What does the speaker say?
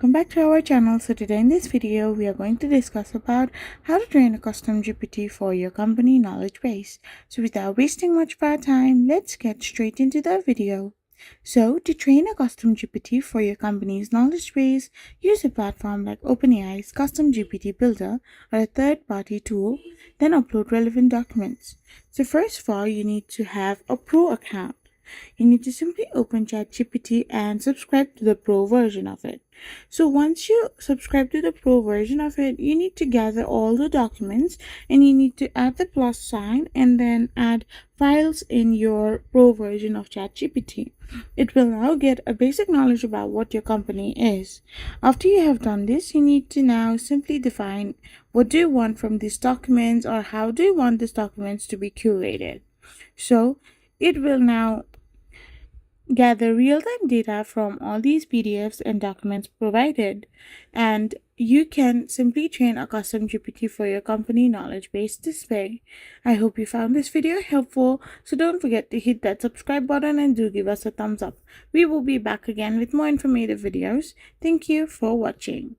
Welcome back to our channel. So today in this video we are going to discuss about how to train a custom GPT for your company knowledge base. So without wasting much of our time, let's get straight into the video. So to train a custom GPT for your company's knowledge base, use a platform like OpenAI's Custom GPT Builder or a third-party tool, then upload relevant documents. So first of all, you need to have a Pro account. You need to simply open ChatGPT and subscribe to the Pro version of it. So once you subscribe to the Pro version of it, you need to gather all the documents and you need to add the plus sign and then add files in your Pro version of ChatGPT. It will now get a basic knowledge about what your company is. After you have done this, you need to now simply define what do you want from these documents or how do you want these documents to be curated. So it will now gather real-time data from all these PDFs and documents provided, and you can simply train a custom GPT for your company knowledge base this way. I hope you found this video helpful, so don't forget to hit that subscribe button and do give us a thumbs up. We will be back again with more informative videos. Thank you for watching.